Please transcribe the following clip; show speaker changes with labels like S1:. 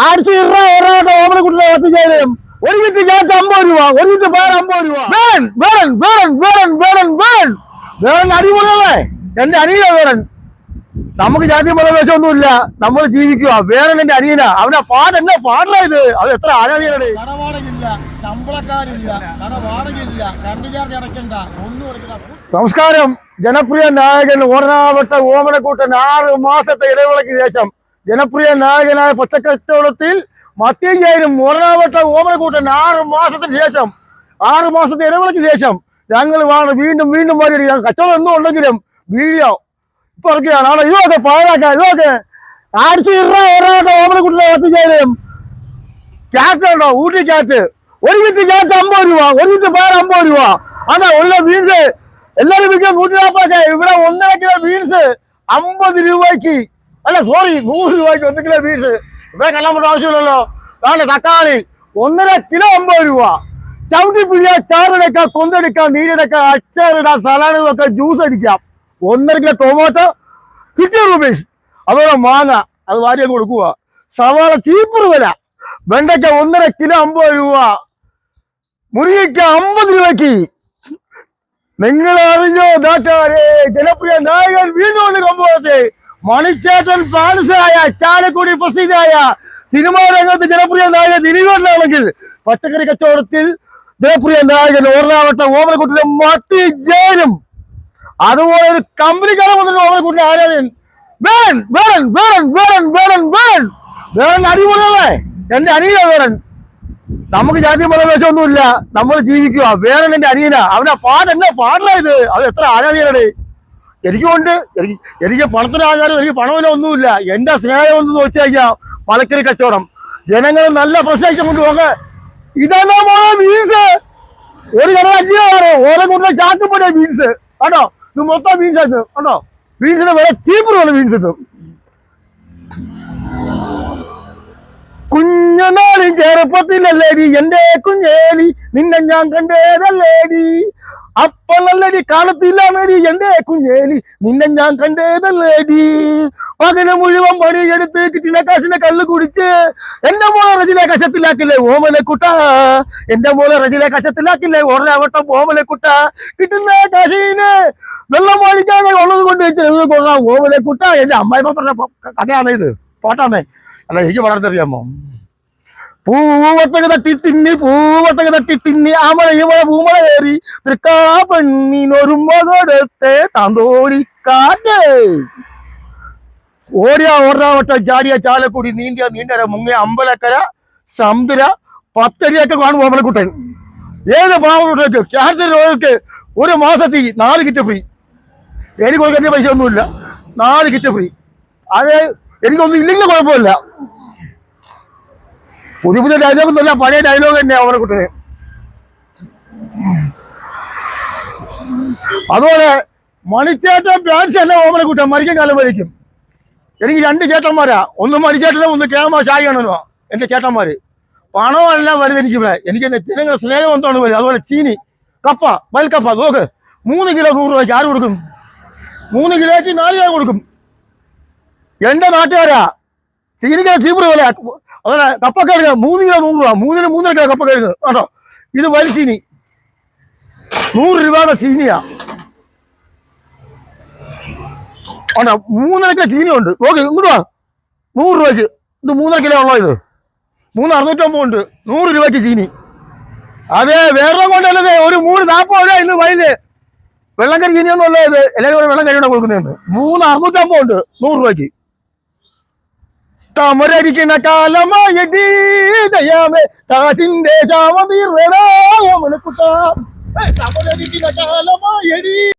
S1: ആഴ്ച ഓമന കുട്ടിയെ ഒത്തുചേരും. ഒരു കിറ്റ് ഗ്യാസ് 50 രൂപ, ഒരു കിറ്റ് പേര് 50 രൂപ. വേറൻ അടിപൊളിയല്ലേ എന്റെ അനിയന വേറൻ. നമുക്ക് ജാതി മതവേഷമൊന്നുമില്ല, നമ്മൾ ജീവിക്കുക. വേറെ എന്റെ അനിയന, അവന്റെ പാടെന്നെ പാടില്ലായത്. അത് എത്ര ആരാധികളെ. നമസ്കാരം. ജനപ്രിയ നായകൻ ഓർണാവട്ട ഓമനക്കൂട്ടൻ 6 മാസത്തെ ഇടവേളയ്ക്ക് ശേഷം ജനപ്രിയ നായകനായ പച്ചക്കച്ചവടത്തിൽ മത്തിയഞ്ചേരും ഓർണാവട്ട ഓമനക്കൂട്ടൻ 6 മാസത്തിന് ശേഷം 6 മാസത്തെ ഇടവേളയ്ക്ക് ശേഷം ഞങ്ങൾ വീണ്ടും വീണ്ടും വരി. കച്ചവടം എന്നും ഉണ്ടെങ്കിലും വീഡിയോ ഇപ്പൊ ഇറക്കുകയാണ്. അവിടെ ഇതൊക്കെ പാഴാക്കാം. ഇതൊക്കെ ആഴ്ച ഓമനക്കൂട്ടിനെ ഒത്തുചേരും. ക്യാറ്റ് ഉണ്ടോ? ഊട്ടി ക്യാറ്റ്. ഒരു കിറ്റ് ക്യാറ്റ് 50 രൂപ, ഒരു കിറ്റ് പേര് 50 രൂപ. അതാ ഉള്ള ബീൻസ് എല്ലാവരും വിൽക്കുക 140. ഇവിടെ 1.5 കിലോ ബീൻസ് 50 രൂപയ്ക്ക്, അല്ല സോറി 100 രൂപയ്ക്ക് 1 കിലോ ബീൻസ്. ഇവിടെ കള്ളപ്പെട്ട ആവശ്യമില്ലല്ലോ. അതാണ് തക്കാളി 1.5 കിലോ 50 രൂപ. ചവിട്ടിപ്പിടിക്കുക, ചാറെടുക്കാം, കൊന്തെടുക്കാം, നീരെടുക്കാം, അച്ചാറിടാം, സലാഡുകളൊക്കെ ജ്യൂസ് അടിക്കാം. 1.5 കിലോ ടൊമാറ്റോ 50 രൂപീസ്. അതുപോലെ മാങ്ങ അത് വാരിയൊക്കെ കൊടുക്കുക. സവാള ചീപ്പർ വില. വെണ്ടയ്ക്ക 1.5 കിലോ 50 രൂപ. മുരിങ്ങയ്ക്ക 50 രൂപയ്ക്ക്. നിങ്ങൾ അറിഞ്ഞോ നാട്ടുകാരെ, ജനപ്രിയ നായകൻ വീണ്ടും സംഭവത്തെ മണിച്ചേട്ടൻ ഫാൻസായ ചാലക്കുടി പ്രസിദ്ധമായ സിനിമാ രംഗത്ത് ജനപ്രിയ നായകൻ ദിലീപേട്ടനാണെങ്കിൽ പച്ചക്കറി കച്ചവടത്തിൽ ജനപ്രിയ നായകൻ ഓർണാവട്ട ഓമനക്കുട്ടിലെ മത്തി ജയനും. അതുപോലെ ഒരു കമ്പനിക്കാരെ വന്നിട്ട് ഓമനക്കുട്ടിലെ ആരാധകൻ വേറൻ അടിപൊളിയല്ലേ എന്റെ അനിയന വേറൻ. നമുക്ക് ജാതി മതവേഷമൊന്നുമില്ല, നമ്മൾ ജീവിക്കുക. വേറൻ എന്റെ അനിയന, അവന്റെ പാടെന്നെ പാടില്ലായത്. അത് എത്ര ആരാധികളെ. എനിക്കുണ്ട്, എനിക്ക് പണത്തിന് ആകാരം, എനിക്ക് പണമില്ല, ഒന്നുമില്ല. എന്റെ സ്നേഹം ഒന്ന് വെച്ച് കഴിഞ്ഞാൽ മലക്കറി കച്ചവടം. ജനങ്ങൾ നല്ല പ്രശ്നം കൊണ്ടുപോക. ഇതെല്ലാം ബീൻസ് ഒരു കട 5 രൂപ. ഓരോ കൊണ്ടുള്ള ചാക്കുപോലെ ബീൻസ് കേട്ടോ. ഇത് മൊത്തം ബീൻസ് ആയിട്ട് കേട്ടോ. ബീൻസിന് വില ചീപ്പ് പോലെ ബീൻസ് കിട്ടും. കുഞ്ഞനാളും ചെറുപ്പത്തിലല്ലേടി എന്റെ കുഞ്ഞേലി, നിന്നെ ഞാൻ കണ്ടേതല്ലേടി. അപ്പളല്ലടി കാലത്തില്ലാമേടി എന്റെ കുഞ്ഞേലി, നിന്നെ ഞാൻ കണ്ടേതല്ലേടി. പകല് മുഴുവൻ പണിയെടുത്ത് കിട്ടിന കാശിനെ കല്ല് കുടിച്ച് എന്റെ മോളെ റജിലെ കശത്തിലാക്കില്ലേ ഓമനക്കുട്ട. എന്റെ മോളെ റജിലെ കശത്തിലാക്കില്ലേ ഓർണാവട്ടം ഓമനക്കുട്ട. കിട്ടുന്ന കാശിന് വെള്ളം മേടിക്കാതെ ഉള്ളത് കൊണ്ട് വെച്ച് ഓമനക്കുട്ട. എന്റെ അമ്മായിമ്മ പറഞ്ഞ കഥയാണ് ഇത്. പോട്ടാന്നേ, അല്ല എനിക്ക് വളർന്നറിയാമോ. പൂവത്തൊക്കെ തട്ടി തിന്നി അമല ഇവളെ പൂമല കയറി തൃക്കാപ്പെണ്ണിനൊരുമ കൊടുത്തെ താന്തോടിക്കാറ്റ്. ഓടിയ ഓർണാവട്ടം ചാടിയ ചാലക്കുടി നീണ്ടിയ നീണ്ടര മുങ്ങിയ അമ്പലക്കര സമുദ്ര 10 അടിയൊക്കെ കാണും ഓമനക്കുട്ടൻ. ഏത് പാവപ്പെട്ടവർക്ക് ക്യാൻസർ രോഗികൾക്ക് ഒരു മാസത്തിൽ 4 കിറ്റ് ഫ്രീ. എനിക്ക് കൊടുക്കേണ്ട പൈസ ഒന്നുമില്ല, 4 കിറ്റ് ഫ്രീ. അത് എനിക്കൊന്നും ഇല്ലെങ്കിലും കുഴപ്പമില്ല. പുതിയ ഡയലോഗൊന്നുമില്ല, പഴയ ഡയലോഗ് തന്നെയാണ് ഓമനക്കുട്ടന്. അതുപോലെ മണിച്ചേട്ടൻ ഫാൻസ് തന്നെ ഓമനക്കുട്ടൻ മരിക്കും കാലം മരിക്കും. എനിക്ക് 2 ചേട്ടന്മാരാ, ഒന്ന് മണിച്ചേട്ടനും ഒന്ന് കേമ ഷായിയാണല്ലോ എന്റെ ചേട്ടന്മാര്. പണമല്ല വലുത് എനിക്കിവിടെ. എനിക്ക് എന്റെ ജനങ്ങളുടെ സ്നേഹം എന്താണ് വരും. അതുപോലെ ചീനി കപ്പ വൽക്കപ്പ നോക്ക് 3 കിലോ 100 രൂപയ്ക്ക് ആര് കൊടുക്കും? 3 കിലോയ്ക്ക് 4 രൂപ കൊടുക്കും. എന്റെ നാട്ടുകാരാ ചീനിക്ക് ചീപ്പർ പോലെ. അതുപോലെ കപ്പക്കഴുക 3 കിലോ 100 രൂപ. 3-ന് 3.5 കിലോ കപ്പ കഴുകുക കേട്ടോ. ഇത് വലിച്ചീനി 100 രൂപയുടെ ചീനിയാ. 3.5 കിലോ ചീനി ഉണ്ട്. നോക്ക് ഇങ്ങോട്ട് വാ. 100 രൂപയ്ക്ക് ഇത് 3.5 കിലോ ഉള്ളോ. ഇത് 3.650 ഉണ്ട്. 100 രൂപയ്ക്ക് ചീനി. അതെ വേറെ കൊണ്ടല്ലേ ഒരു 3.40 രൂപ ഇന്ന് വയല് വെള്ളം കരി ചീനിയൊന്നും അല്ല. ഇത് എല്ലാവരും കൂടെ വെള്ളം കരിയോടെ കൊടുക്കുന്നുണ്ട്. 3.650 ഉണ്ട് 100 രൂപയ്ക്ക്. തമരടിക്കുന്ന കാലമായടി ദയാമേ കാശിന്റെ ശാമതീർവേടാ ഓമനക്കുട്ട. തമരടിക്കുന്ന കാലമായടി.